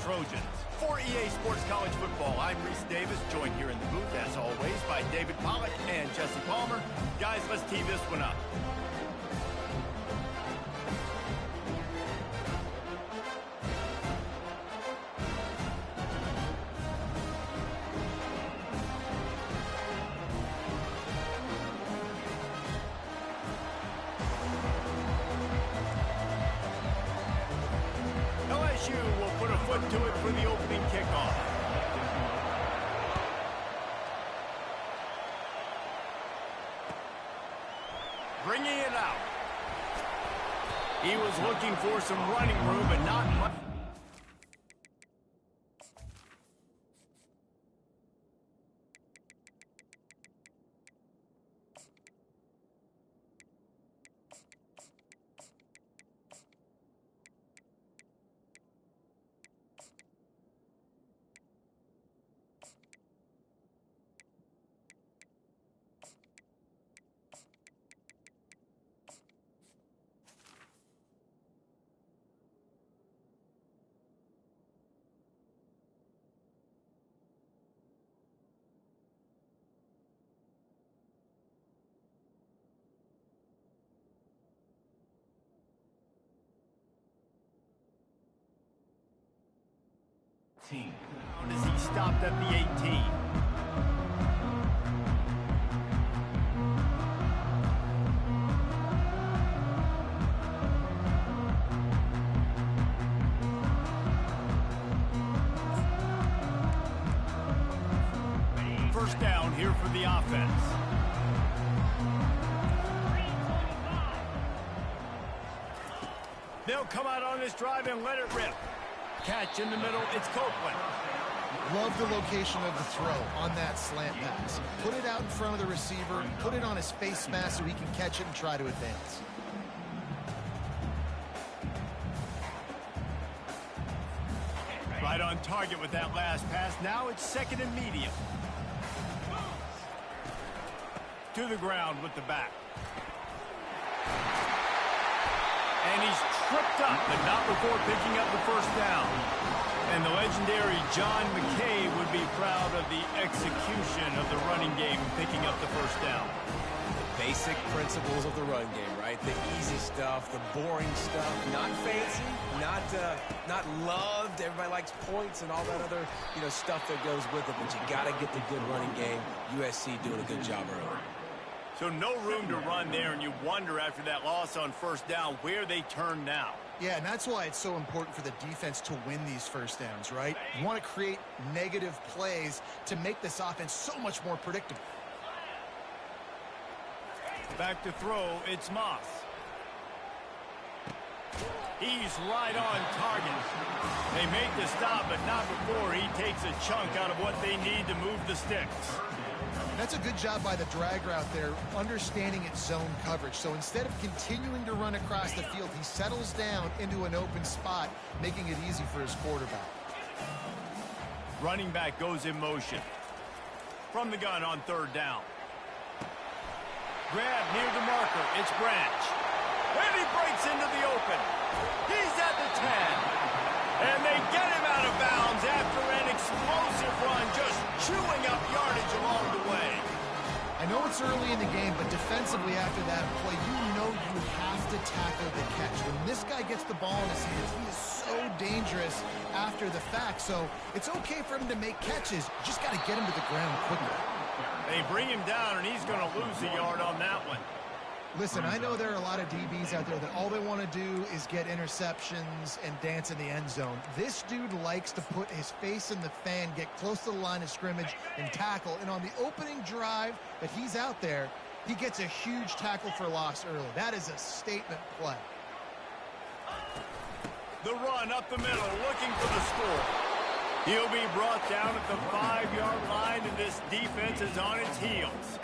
Trojans. For EA Sports College Football, I'm Reese Davis, joined here in the booth, as always, by David Pollack and Jesse Palmer. Guys, let's tee this one up. LSU will put a foot to it for the opening kickoff. Bringing it out. He was looking for some running room, but not much. As he stopped at the 18. First down here for the offense. They'll come out on this drive and let it rip. Catch in the middle, it's Copeland. Love the location of the throw on that slant pass. Put it out in front of the receiver, put it on his face mask so he can catch it and try to advance. Right on target with that last pass. Now it's second and medium. To the ground with the back. And he's tripped up, but not before picking up the first down. And the legendary John McKay would be proud of the execution of the running game, picking up the first down. The basic principles of the run game, right? The easy stuff, the boring stuff, not fancy, not loved. Everybody likes points and all that other, stuff that goes with it. But you got to get the good running game. USC doing a good job early. So no room to run there, and you wonder after that loss on first down where they turn now. Yeah, and that's why it's so important for the defense to win these first downs, right? You want to create negative plays to make this offense so much more predictable. Back to throw, it's Moss. He's right on target. They make the stop, but not before he takes a chunk out of what they need to move the sticks. That's a good job by the drag route there, understanding its zone coverage. So instead of continuing to run across the field, he settles down into an open spot, making it easy for his quarterback. Running back goes in motion. From the gun on third down. Grab near the marker. It's Branch. And he breaks into the open. He's at the 10. And they get him out of bounds after an explosive run, just chewing up yardage along the way. I know it's early in the game, but defensively after that play, you know you have to tackle the catch. When this guy gets the ball in his hands, he is so dangerous after the fact. So it's okay for him to make catches. You just got to get him to the ground quickly. They bring him down, and he's going to lose a yard on that one. Listen, I know there are a lot of DBs out there that all they want to do is get interceptions and dance in the end zone. This dude likes to put his face in the fan, get close to the line of scrimmage, and tackle. And on the opening drive that he's out there, he gets a huge tackle for loss early. That is a statement play. The run up the middle, looking for the score. He'll be brought down at the 5-yard line, and this defense is on its heels.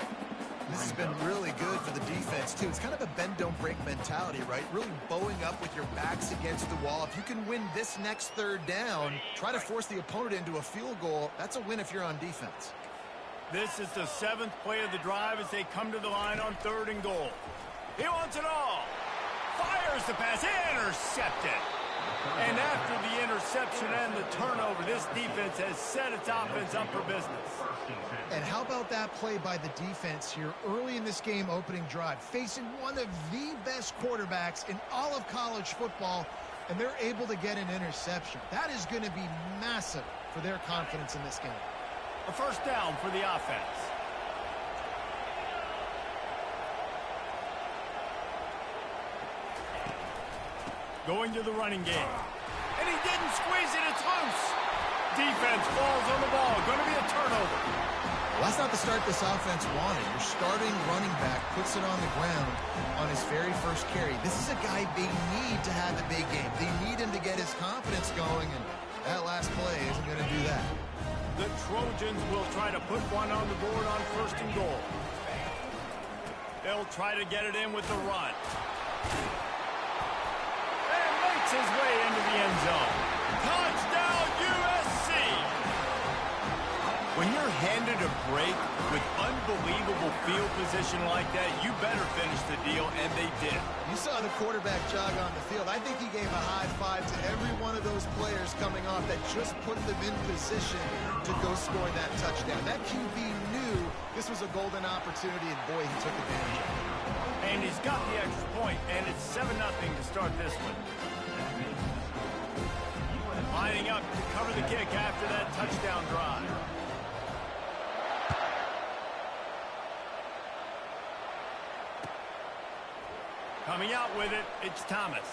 This has been really good for the defense, too. It's kind of a bend-don't-break mentality, right? Really bowing up with your backs against the wall. If you can win this next third down, try to force the opponent into a field goal. That's a win if you're on defense. This is the 7th play of the drive as they come to the line on 3rd and goal. He wants it all. Fires the pass. Intercepted. And after the interception, interception and the turnover. This defense has set its offense up for business. And how about that play by the defense here early in this game opening drive, facing one of the best quarterbacks in all of college football, and they're able to get an interception. That is going to be massive for their confidence in this game. A first down for the offense. Going to the running game. And he didn't squeeze it. It's loose. Defense falls on the ball. Going to be a turnover. Well, that's not the start this offense wanted. Your starting running back puts it on the ground on his very first carry. This is a guy they need to have a big game. They need him to get his confidence going, and that last play isn't going to do that. The Trojans will try to put one on the board on first and goal. They'll try to get it in with the run. And makes his way into the end zone. Touchdown, USC! When you're handed a break with unbelievable field position like that, you better finish the deal, and they did. You saw the quarterback jog on the field. I think he gave a high five to every one of those players coming off that just put them in position to go score that touchdown. That QB knew this was a golden opportunity, and boy, he took advantage of it. And he's got the extra point, and it's 7-0 to start this one. Lining up to cover the kick after that touchdown drive. Coming out with it, it's Thomas.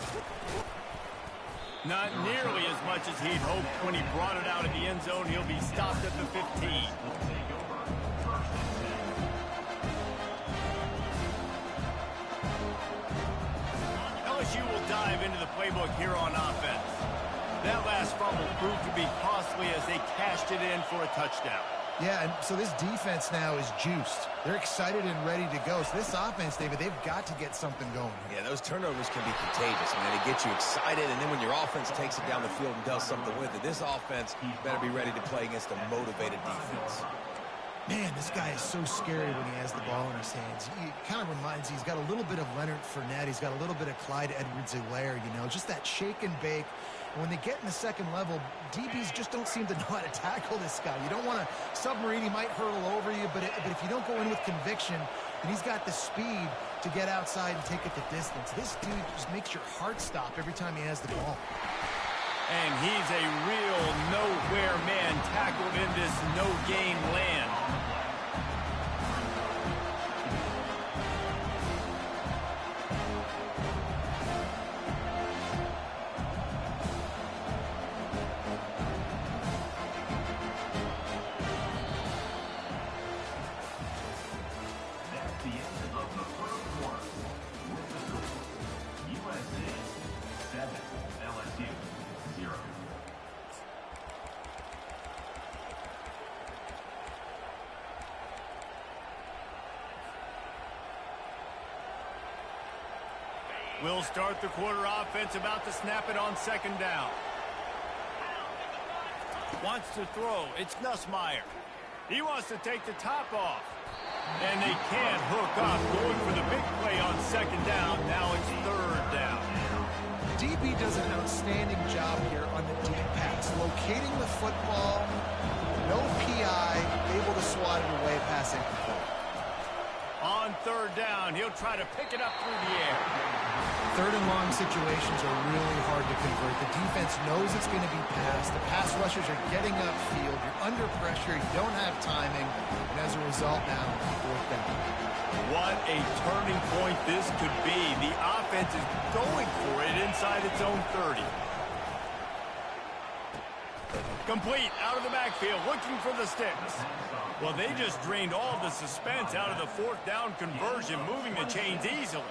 Not nearly as much as he'd hoped when he brought it out of the end zone. He'll be stopped at the 15. LSU will dive into the playbook here on offense. That last fumble proved to be costly as they cashed it in for a touchdown. Yeah, and so this defense now is juiced. They're excited and ready to go. So this offense, David, they've got to get something going. Yeah, those turnovers can be contagious, man. They get you excited, and then when your offense takes it down the field and does something with it, this offense better be ready to play against a motivated defense. Man, this guy is so scary when he has the ball in his hands. He kind of reminds me, he's got a little bit of Leonard Fournette. He's got a little bit of Clyde Edwards-Helaire, you know, just that shake and bake. And when they get in the second level, DBs just don't seem to know how to tackle this guy. You don't want to submarine. He might hurtle over you, but if you don't go in with conviction, then he's got the speed to get outside and take it the distance. This dude just makes your heart stop every time he has the ball. And he's a real nowhere man tackled in this no-game land. We'll start the quarter offense, about to snap it on second down. Wants to throw. It's Nussmeier. He wants to take the top off. And they can't hook up. Going for the big play on second down. Now it's third down. DB does an outstanding job here on the deep pass. Locating the football, no PI, able to swat it away, passing control. On third down, he'll try to pick it up through the air. Third and long situations are really hard to convert. The defense knows it's going to be passed. The pass rushers are getting upfield. You're under pressure. You don't have timing. And as a result now, fourth down. What a turning point this could be. The offense is going for it inside its own 30. Complete out of the backfield, looking for the sticks. Well, they just drained all the suspense out of the fourth down conversion, moving the chains easily.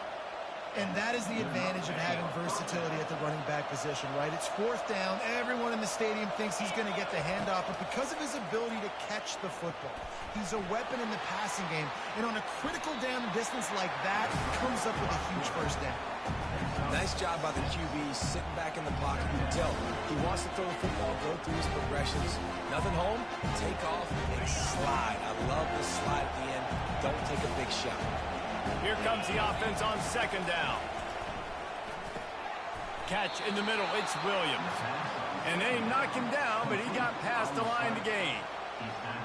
And that is the advantage of having versatility at the running back position, right? It's fourth down. Everyone in the stadium thinks he's going to get the handoff, but because of his ability to catch the football, he's a weapon in the passing game. And on a critical down distance like that, he comes up with a huge first down. Nice job by the QB, sitting back in the pocket. You can tell he wants to throw the football, go through his progressions. Nothing home, take off, and slide. I love the slide at the end. Don't take a big shot. Here comes the offense on second down. Catch in the middle, it's Williams. And And they knock him down, but he got past the line to gain.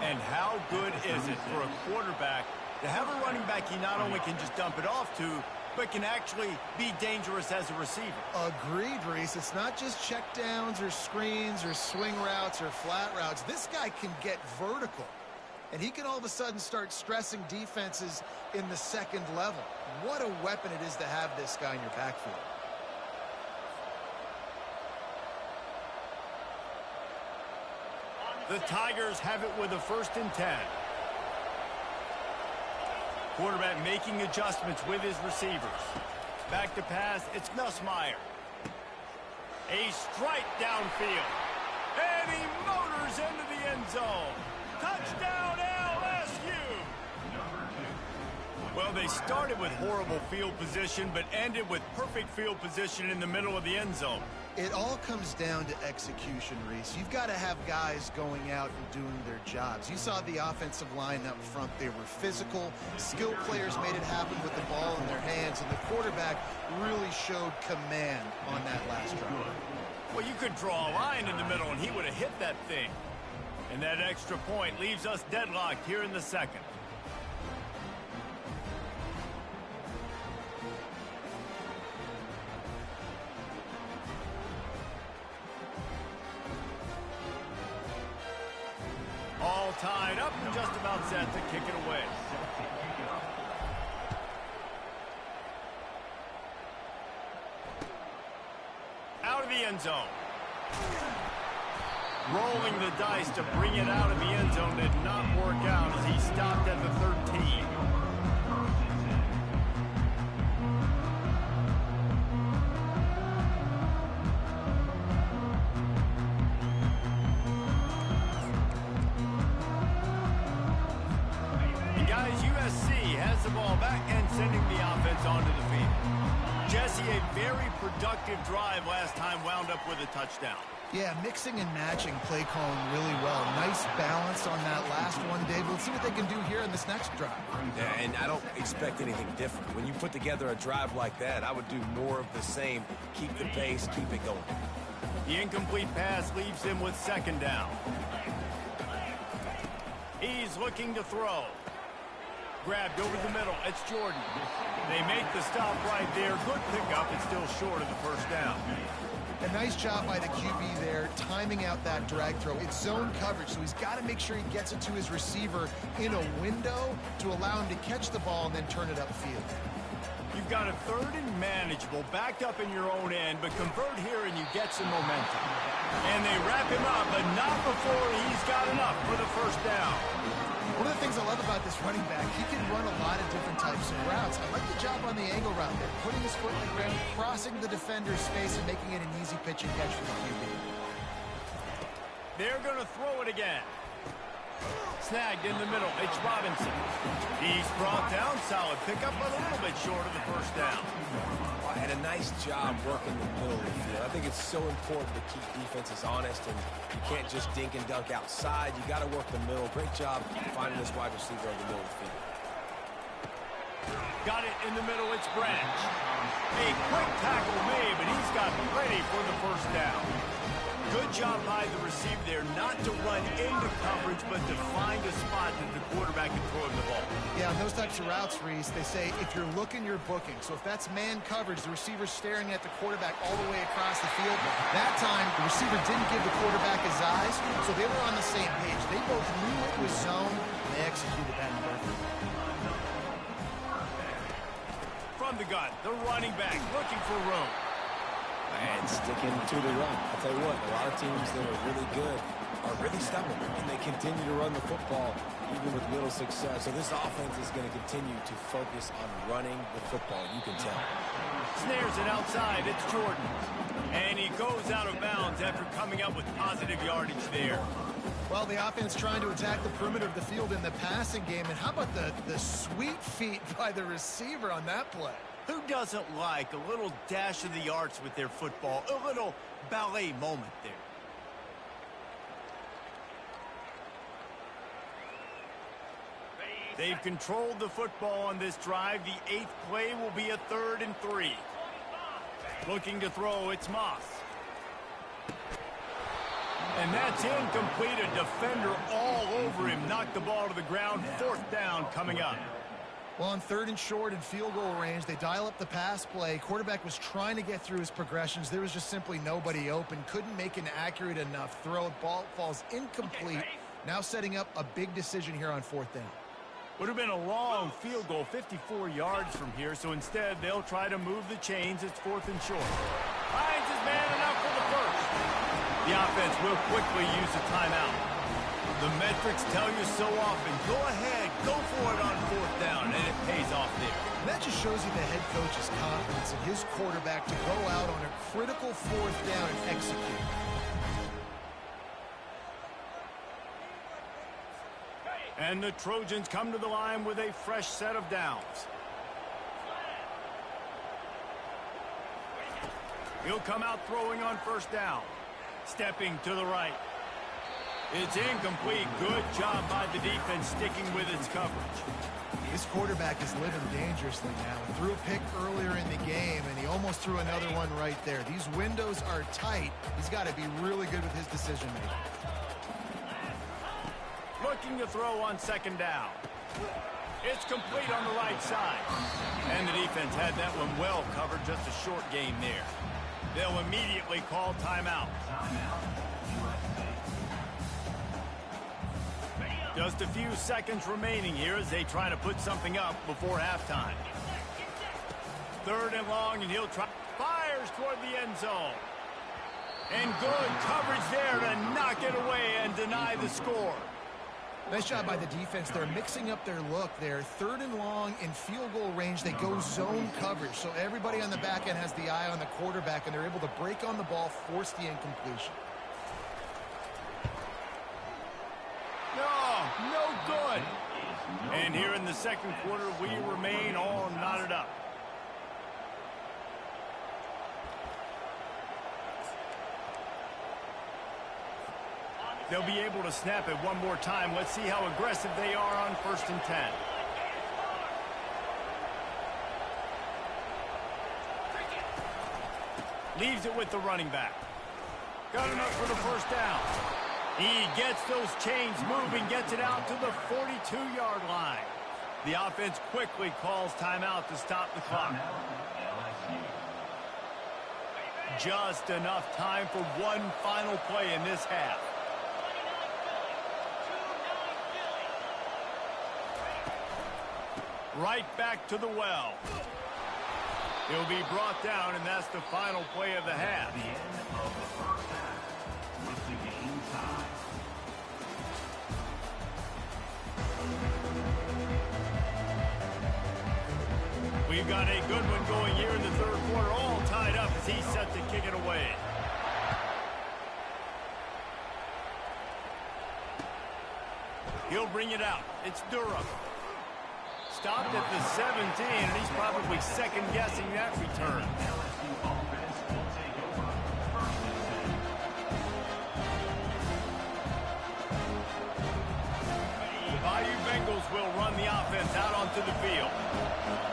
And how good is it for a quarterback to have a running back he not only can just dump it off to, but can actually be dangerous as a receiver? Agreed, Reese. It's not just check downs or screens or swing routes or flat routes. This guy can get vertical, and he can all of a sudden start stressing defenses in the second level. What a weapon it is to have this guy in your backfield. The Tigers have it with a 1st and 10. Quarterback making adjustments with his receivers. Back to pass, it's Nussmeier. A strike downfield. And he motors into the end zone. Touchdown LSU! Well, they started with horrible field position, but ended with perfect field position in the middle of the end zone. It all comes down to execution, Reese. You've got to have guys going out and doing their jobs. You saw the offensive line up front. They were physical. Skilled players made it happen with the ball in their hands, and the quarterback really showed command on that last drive. Well, you could draw a line in the middle, and he would have hit that thing. And that extra point leaves us deadlocked here in the second. All tied up and just about set to kick it away. Out of the end zone. Rolling the dice to bring it out of the end zone did not work out as he stopped at the 13. Has the ball back and sending the offense onto the field. Jesse, a very productive drive last time, wound up with a touchdown. Yeah, mixing and matching play calling really well. Nice balance on that last one, Dave. Let's see what they can do here in this next drive. Yeah, and I don't expect anything different. When you put together a drive like that, I would do more of the same. Keep the pace, keep it going. The incomplete pass leaves him with 2nd down. He's looking to throw. Grabbed over the middle. It's Jordan. They make the stop right there. Good pickup. It's still short of the 1st down. A nice job by the QB there, timing out that drag throw. It's zone coverage, so he's got to make sure he gets it to his receiver in a window to allow him to catch the ball and then turn it upfield. You've got a 3rd and manageable, backed up in your own end, but convert here and you get some momentum. And they wrap him up, but not before he's got enough for the 1st down. One of the things I love about this running back, he can run a lot of different types of routes. I like the job on the angle route there, putting his foot in the ground, crossing the defender's space, and making it an easy pitch and catch for the QB. They're going to throw it again. Snagged in the middle. It's Robinson. He's brought down. Solid pickup, but a little bit short of the 1st down. And a nice job working the middle of the field. I think it's so important to keep defenses honest, and you can't just dink and dunk outside. You got to work the middle. Great job finding this wide receiver in the middle of the field. Got it in the middle. It's Branch. A quick tackle made, but he's got ready for the 1st down. Good job by the receiver there, not to run into coverage, but to find a spot that the quarterback can throw him the ball. Yeah, on those types of routes, Reese, they say if you're looking, you're booking. So if that's man coverage, the receiver's staring at the quarterback all the way across the field. That time, the receiver didn't give the quarterback his eyes, so they were on the same page. They both knew it was zone, and they executed that in perfect. From the gun, the running back looking for room. And sticking to the run. I'll tell you what, a lot of teams that are really good are really stubborn, and they continue to run the football even with little success. So this offense is going to continue to focus on running the football, you can tell. Snares it outside, it's Jordan. And he goes out of bounds after coming up with positive yardage there. Well, the offense trying to attack the perimeter of the field in the passing game. And how about the sweet feet by the receiver on that play? Who doesn't like a little dash of the arts with their football? A little ballet moment there. They've controlled the football on this drive. The 8th play will be a 3rd and 3. Looking to throw, it's Moss. And that's incomplete. A defender all over him. Knocked the ball to the ground. 4th down coming up. Well, on 3rd and short and field goal range, they dial up the pass play. Quarterback was trying to get through his progressions. There was just simply nobody open. Couldn't make an accurate enough throw. Ball falls incomplete. Now setting up a big decision here on 4th down. Would have been a long field goal, 54 yards from here, so instead they'll try to move the chains. It's 4th and short. Finds his man enough for the first. The offense will quickly use a timeout. The metrics tell you so often, go ahead, go for it on 4th down, and it pays off there. And that just shows you the head coach's confidence in his quarterback to go out on a critical 4th down and execute. And the Trojans come to the line with a fresh set of downs. He'll come out throwing on 1st down. Stepping to the right. It's incomplete. Good job by the defense sticking with its coverage. This quarterback is living dangerously now. He threw a pick earlier in the game, and he almost threw another one right there. These windows are tight. He's got to be really good with his decision-making. Looking to throw on 2nd down. It's complete on the right side. And the defense had that one well covered. Just a short game there. They'll immediately call timeout. Just a few seconds remaining here as they try to put something up before halftime. 3rd and long, and he'll try. Fires toward the end zone. And good coverage there to knock it away and deny the score. Nice job by the defense. They're mixing up their look there. 3rd and long in field goal range. They go zone coverage. So everybody on the back end has the eye on the quarterback, and they're able to break on the ball, force the incompletion. No good. And here in the 2nd quarter, we remain all knotted up. They'll be able to snap it one more time. Let's see how aggressive they are on 1st and 10. Leaves it with the running back. Got enough for the 1st down. He gets those chains moving, gets it out to the 42-yard line. The offense quickly calls timeout to stop the clock. Just enough time for one final play in this half. Right back to the well. He'll be brought down, and that's the final play of the half. We've got a good one going here in the 3rd quarter, all tied up as he's set to kick it away. He'll bring it out. It's Durham. Stopped at the 17, and he's probably second-guessing that return. The Bayou Bengals will run the offense out onto the field.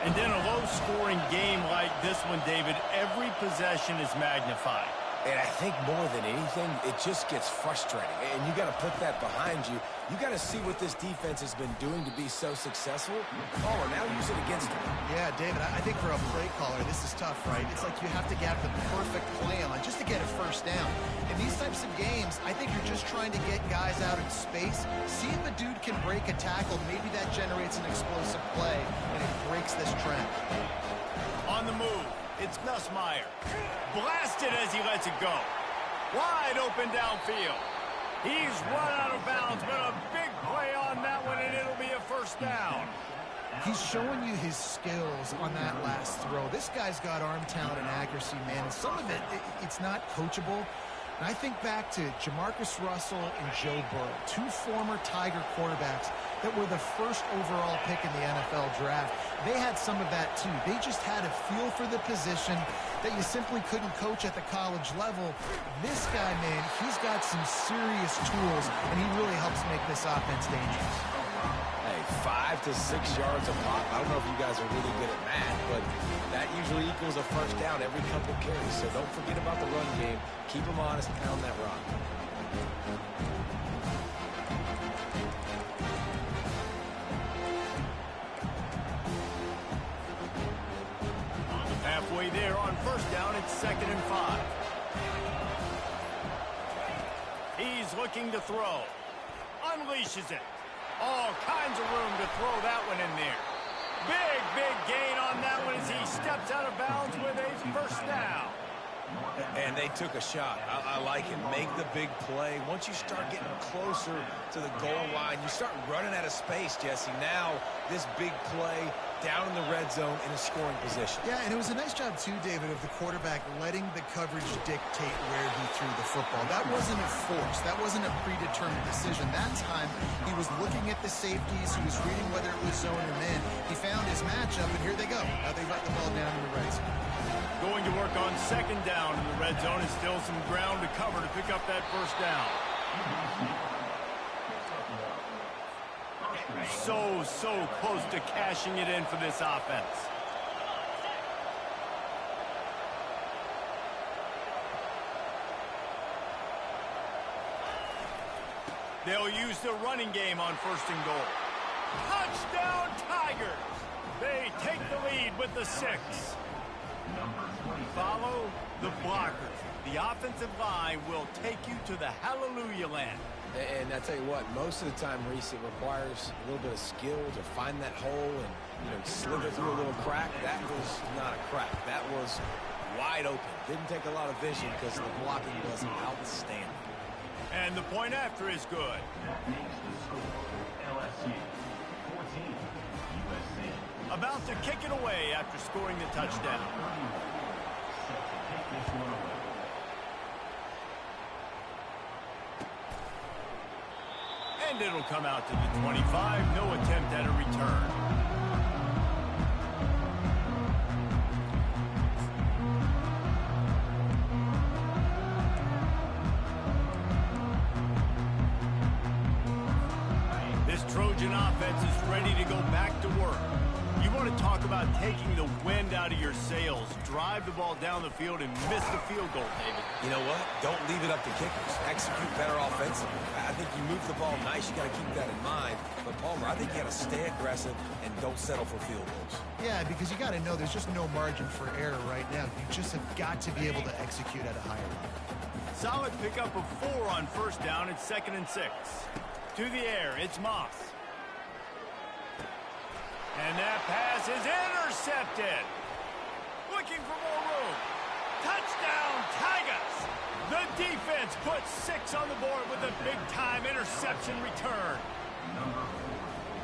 And in a low-scoring game like this one, David, every possession is magnified. And I think more than anything, it just gets frustrating. And you got to put that behind you. You got to see what this defense has been doing to be so successful. Oh, and now use it against them. Yeah, David, I think for a play caller, this is tough, right? It's like you have to get the perfect play on just to get a 1st down. In these types of games, I think you're just trying to get guys out in space, see if a dude can break a tackle. Maybe that generates an explosive play, and it breaks this trend. On the move, it's Nussmeier. Blasted as he lets it go. Wide open downfield. He's run out of bounds, but a big play on that one, and it'll be a 1st down. He's showing you his skills on that last throw. This guy's got arm talent and accuracy, man. And some of it, it's not coachable. And I think back to Jamarcus Russell and Joe Burrow, 2 former Tiger quarterbacks that were the 1st overall pick in the NFL draft. They had some of that, too. They just had a feel for the position that you simply couldn't coach at the college level. This guy, man, he's got some serious tools, and he really helps make this offense dangerous. Hey, 5 to 6 yards a pop. I don't know if you guys are really good at math, but that usually equals a 1st down every couple carries. So don't forget about the run game. Keep them honest and pound that rock. 2nd and 5. He's looking to throw. Unleashes it. All kinds of room to throw that one in there. Big gain on that one as he steps out of bounds with a first down. And they took a shot. I like it. Make the big play. Once you start getting closer to the goal line, you start running out of space, Jesse. Now, this big play down in the red zone in a scoring position. Yeah, and it was a nice job, too, David, of the quarterback letting the coverage dictate where he threw the football. That wasn't a force. That wasn't a predetermined decision. That time, he was looking at the safeties. He was reading whether it was zone or man. He found his matchup, and here they go. Now they got the ball down in the red zone. Going to work on 2nd down in the red zone, and still some ground to cover to pick up that first down. So close to cashing it in for this offense. They'll use the running game on 1st and goal. Touchdown, Tigers! They take the lead with the 6. Follow the blockers. The offensive line will take you to the hallelujah land. And I tell you what, most of the time, Reese, it requires a little bit of skill to find that hole and, slither through a little crack. That was not a crack. That was wide open. Didn't take a lot of vision because the blocking was outstanding. And the point after is good. About to kick it away after scoring the touchdown. And it'll come out to the 25. No attempt at a return. This Trojan offense is ready to go back to work. You want to talk about taking the wind out of your sails. Drive the ball down the field and miss the field goal, David. You know what? Don't leave it up to kickers. Execute better offensively. I think you move the ball nice. You got to keep that in mind. But, Palmer, I think you got to stay aggressive and don't settle for field goals. Yeah, because you got to know there's just no margin for error right now. You just have got to be able to execute at a higher level. Solid pickup of 4 on 1st down. It's 2nd and 6. To the air, it's Moss. And that pass is intercepted. Looking for more room. Touchdown, Tigers. The defense puts 6 on the board with a big-time interception return.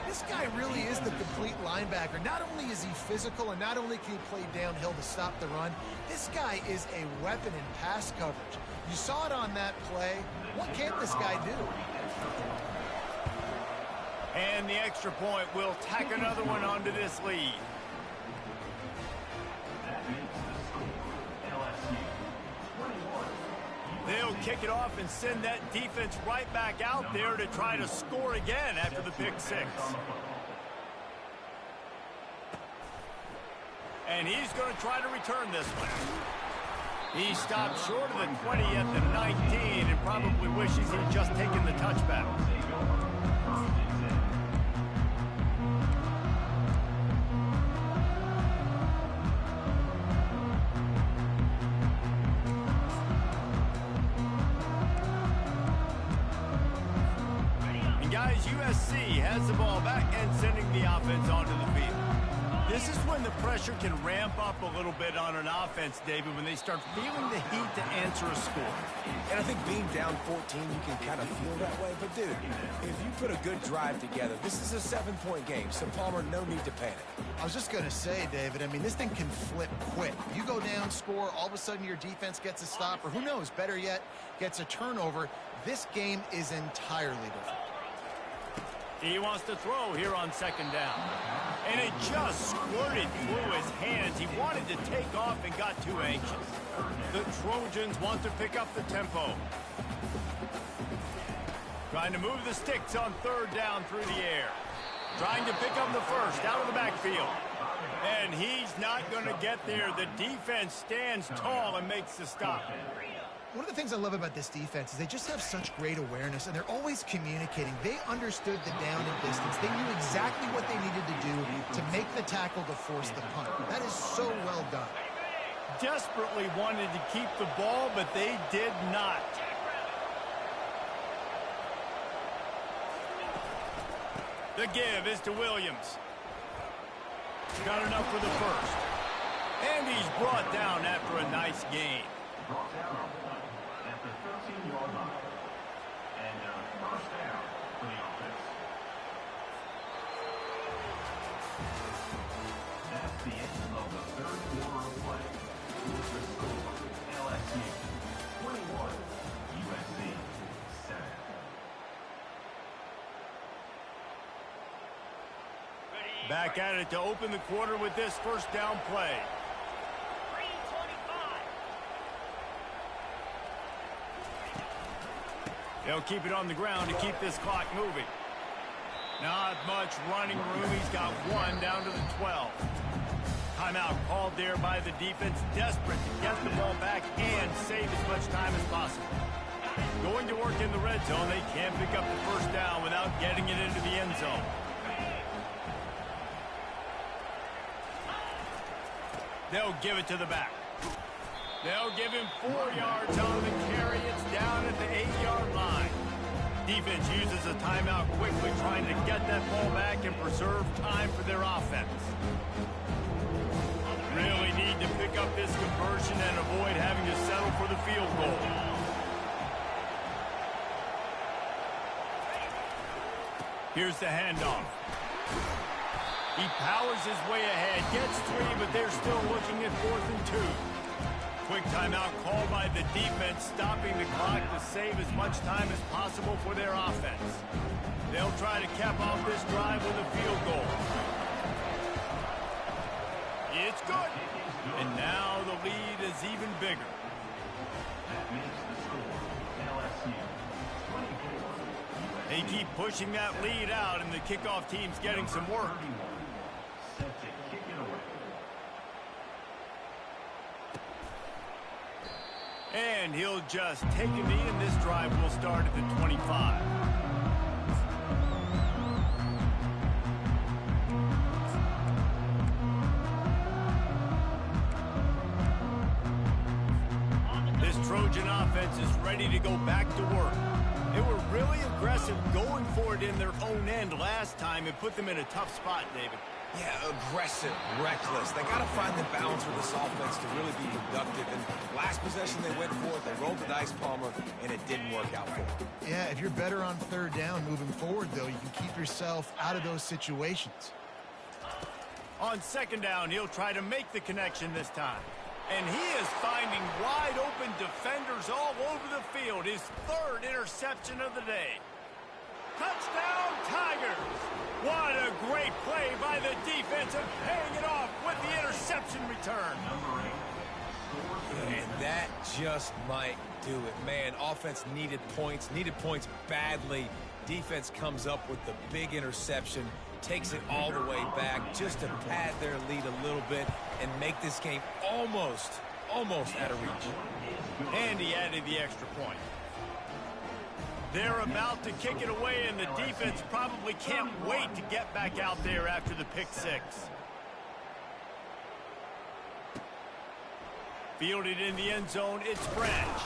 This guy really is the complete linebacker. Not only is he physical and not only can he play downhill to stop the run, this guy is a weapon in pass coverage. You saw it on that play. What can't this guy do? And the extra point will tack another one onto this lead. They'll kick it off and send that defense right back out there to try to score again after the pick 6. And he's going to try to return this one. He stopped short of the 20 at the 19 and probably wishes he'd just taken the touchback. Guys, USC has the ball back and sending the offense onto the field. This is when the pressure can ramp up a little bit on an offense, David, when they start feeling the heat to answer a score. And I think being down 14, you can kind of feel that way. But, dude, if you put a good drive together, this is a 7-point game. So, Palmer, no need to panic. I was just going to say, David, I mean, this thing can flip quick. You go down, score, all of a sudden your defense gets a stop, or who knows, better yet, gets a turnover. This game is entirely different. He wants to throw here on 2nd down. And it just squirted through his hands. He wanted to take off and got too anxious. The Trojans want to pick up the tempo. Trying to move the sticks on 3rd down through the air. Trying to pick up the first out of the backfield. And he's not going to get there. The defense stands tall and makes the stop. One of the things I love about this defense is they just have such great awareness, and they're always communicating. They understood the down and distance. They knew exactly what they needed to do to make the tackle to force the punt. That is so well done. desperately wanted to keep the ball, but they did not. The give is to Williams. Got enough for the first. And he's brought down after a nice gain. Brought down at the 13-yard line. And first down for the offense. That's the end of the third quarter of play. With the score, LSU 21, USC 7. Back at it to open the quarter with this first down play. They'll keep it on the ground to keep this clock moving. Not much running room. He's got one down to the 12. Timeout called there by the defense, desperate to get the ball back and save as much time as possible. Going to work in the red zone, they can't pick up the first down without getting it into the end zone. They'll give it to the back. They'll give him 4 yards on the carry. It's down at the 8-yard line. Defense uses a timeout quickly, trying to get that ball back and preserve time for their offense. Really need to pick up this conversion and avoid having to settle for the field goal. Here's the handoff. He powers his way ahead, gets 3, but they're still looking at 4th and 2. Quick timeout called by the defense, stopping the clock to save as much time as possible for their offense. They'll try to cap off this drive with a field goal. It's good. And now the lead is even bigger. That makes the score LSU 24. They keep pushing that lead out, and the kickoff team's getting some work. Set to kick it away. And he'll just take a knee, and this drive will start at the 25. This Trojan offense is ready to go back to work. They were really aggressive going for it in their own end last time. It put them in a tough spot, David. Yeah, aggressive, reckless. They got to find the balance with this offense to really be productive. And last possession they went for it, they rolled the dice, Palmer, and it didn't work out for them. Yeah, if you're better on 3rd down moving forward, though, you can keep yourself out of those situations. On 2nd down, he'll try to make the connection this time. And he is finding wide-open defenders all over the field. His 3rd interception of the day. Touchdown, Tigers! What a great play by the defense and paying it off with the interception return. And that just might do it. Man, offense needed points badly. Defense comes up with the big interception, takes it all the way back just to pad their lead a little bit and make this game almost out of reach. And he added the extra point. They're about to kick it away, and the defense probably can't wait to get back out there after the pick 6. Fielded in the end zone, it's Branch.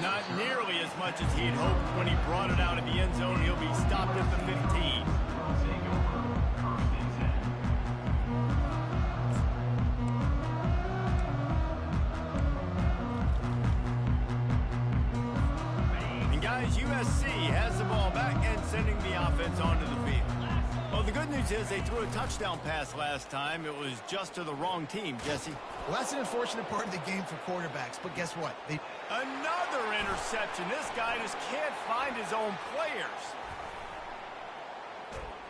Not nearly as much as he'd hoped when he brought it out of the end zone. He'll be stopped at the 15. Guys, USC has the ball back and sending the offense onto the field. Well, the good news is they threw a touchdown pass last time. It was just to the wrong team, Jesse. Well, that's an unfortunate part of the game for quarterbacks, but guess what? Another interception. This guy just can't find his own players.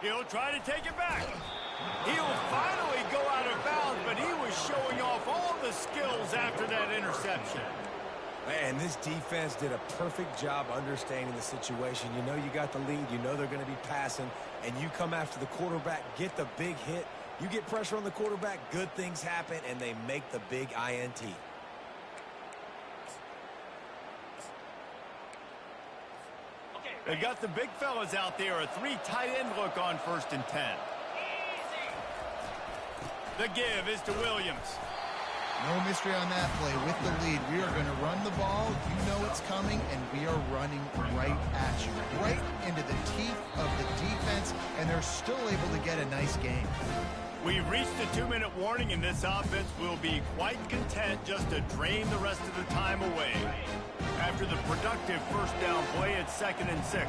He'll try to take it back. He'll finally go out of bounds, but he was showing off all the skills after that interception. Man, this defense did a perfect job understanding the situation. You know you got the lead. You know they're going to be passing. And you come after the quarterback, get the big hit. You get pressure on the quarterback, good things happen, and they make the big INT. They got the big fellas out there. A 3 tight end look on 1st and 10. The give is to Williams. No mystery on that play. With the lead, we are going to run the ball. You know it's coming, and we are running right at you, right into the teeth of the defense, and they're still able to get a nice game. We've reached the 2-minute warning, and this offense will be quite content just to drain the rest of the time away. After the productive first down play, it's 2nd and 6.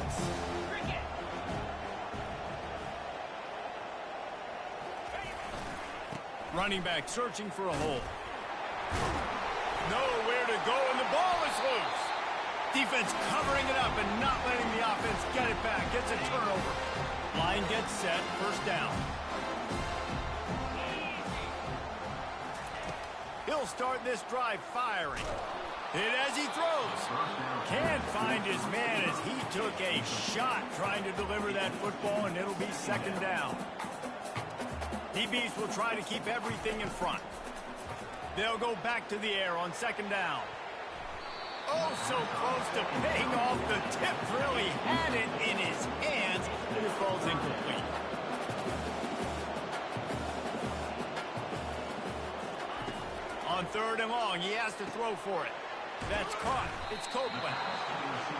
Running back searching for a hole. Nowhere to go, and the ball is loose. Defense covering it up and not letting the offense get it back. Gets a turnover. Line gets set. First down. He'll start this drive firing. Hit as he throws. Can't find his man as he took a shot trying to deliver that football, and it'll be 2nd down. DBs will try to keep everything in front. They'll go back to the air on 2nd down. Oh, so close to paying off the tip thrill. He had it in his hands, and it falls incomplete. On 3rd and long, he has to throw for it. That's caught. It's Copeland.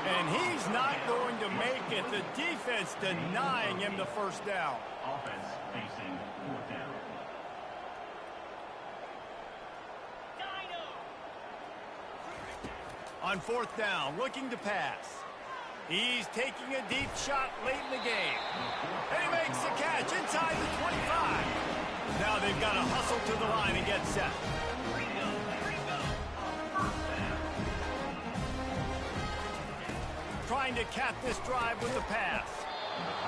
And he's not going to make it. The defense denying him the first down. Offense facing 4th down. On 4th down, looking to pass. He's taking a deep shot late in the game. And he makes the catch inside the 25. Now they've got to hustle to the line and get set. Trying to cap this drive with the pass.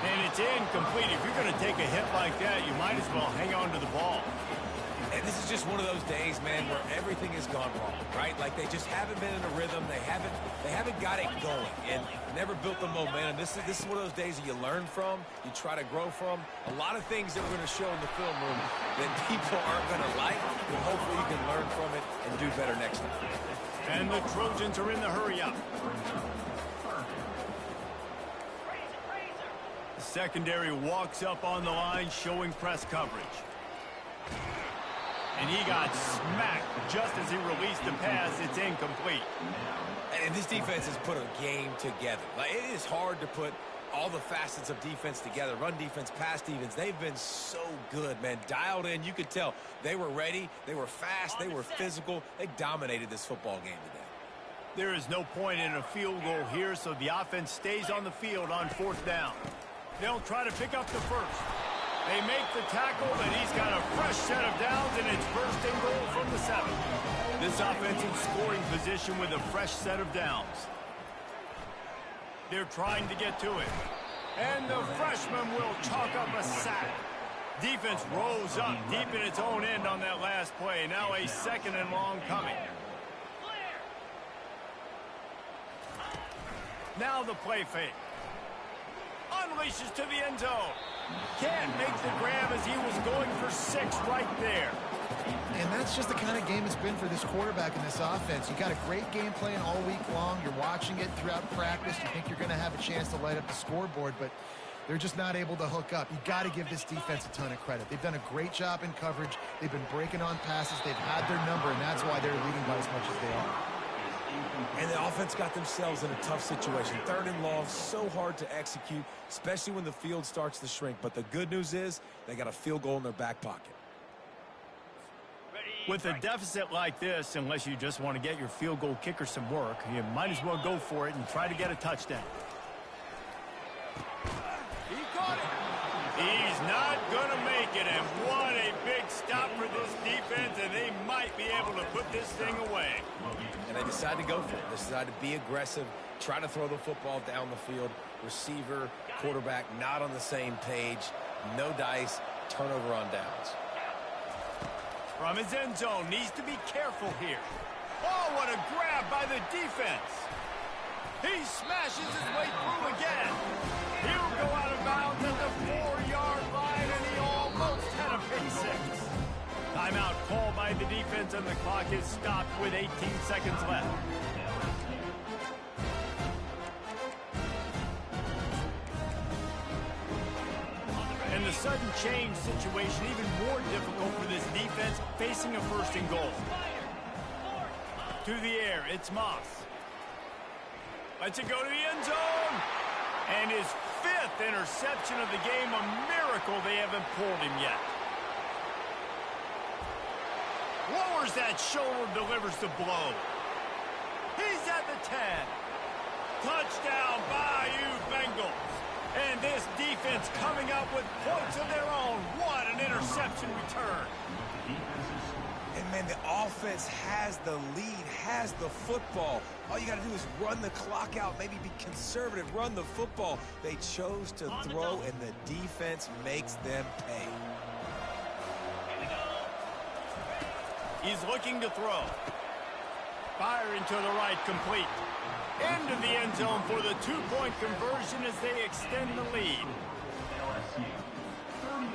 And it's incomplete. If you're going to take a hit like that, you might as well hang on to the ball. And this is just one of those days, man, where everything has gone wrong, right? Like they just haven't been in a rhythm. They haven't got it going and never built the momentum. This is one of those days that you learn from, you try to grow from. A lot of things that we're going to show in the film room that people aren't going to like, but hopefully you can learn from it and do better next time. And the Trojans are in the hurry-up. The secondary walks up on the line, showing press coverage. And he got smacked just as he released the pass. It's incomplete. And this defense has put a game together. Like, it is hard to put all the facets of defense together. Run defense, pass defense. They've been so good, man. Dialed in. You could tell they were ready. They were fast. They were physical. They dominated this football game today. There is no point in a field goal here, so the offense stays on the field on 4th down. They'll try to pick up the first. They make the tackle, and he's got a fresh set of downs, and it's 1st and goal from the 7. This offense in scoring position with a fresh set of downs. They're trying to get to it. And the freshman will chalk up a sack. Defense rose up deep in its own end on that last play. Now a 2nd and long coming. Now the play fake. Unleashes to the end zone. Can't make the grab as he was going for 6 right there. And that's just the kind of game it's been for this quarterback in this offense. You got a great game plan all week long. You're watching it throughout practice. You think you're going to have a chance to light up the scoreboard, but they're just not able to hook up. You got to give this defense a ton of credit. They've done a great job in coverage. They've been breaking on passes. They've had their number, and that's why they're leading by as much as they are. And the offense got themselves in a tough situation. 3rd and long, so hard to execute, especially when the field starts to shrink. But the good news is they got a field goal in their back pocket. With a deficit like this, unless you just want to get your field goal kicker some work, you might as well go for it and try to get a touchdown. He caught it. He's not going to make it, and what a big stop for this defense, and they might be able to put this thing away. And they decide to go for it. They decide to be aggressive, try to throw the football down the field. Receiver, quarterback, not on the same page. No dice, turnover on downs. From his end zone, needs to be careful here. Oh, what a grab by the defense. He smashes his way through again. He'll go out of bounds at the 4-yard line, and he almost had a pick 6. Timeout called by the defense, and the clock is stopped with 18 seconds left. And the sudden change situation even more difficult for this defense facing a 1st and goal. through the air. It's Moss. Lets it go to the end zone. And his 5th interception of the game. A miracle they haven't pulled him yet. Lowers that shoulder, delivers the blow. He's at the 10. Touchdown, Bayou Bengals. And this defense coming up with points of their own. What an interception return. And, man, the offense has the lead, has the football. All you got to do is run the clock out, maybe be conservative, run the football. They chose to throw, and the defense makes them pay. He's looking to throw. Firing to the right, complete. Into the end zone for the 2-point conversion as they extend the lead. LSU 39.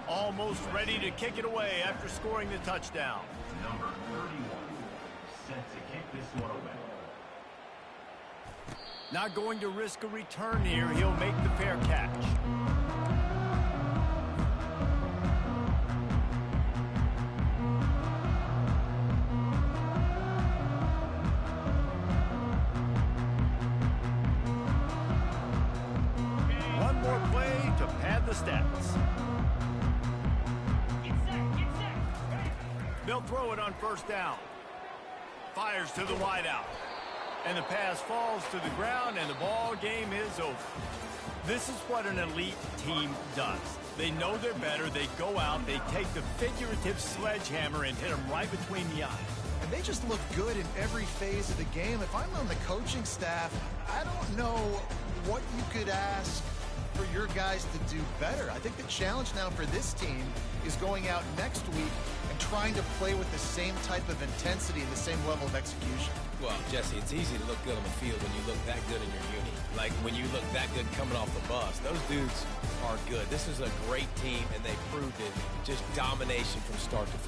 Almost ready to kick it away after scoring the touchdown. Number 31 set to kick this one away. Not going to risk a return here. He'll make the fair catch. One more play to pad the stats. They'll throw it on first down. Fires to the wideout. And the pass falls to the ground, and the ball game is over. This is what an elite team does. They know they're better. They go out, they take the figurative sledgehammer and hit them right between the eyes. And they just look good in every phase of the game. If I'm on the coaching staff, I don't know what you could ask for your guys to do better. I think the challenge now for this team is going out next week and trying to play with the same type of intensity and the same level of execution. Well, Jesse, it's easy to look good on the field when you look that good in your uni. Like when you look that good coming off the bus. Those dudes are good. This is a great team, and they proved it. Just domination from start to finish.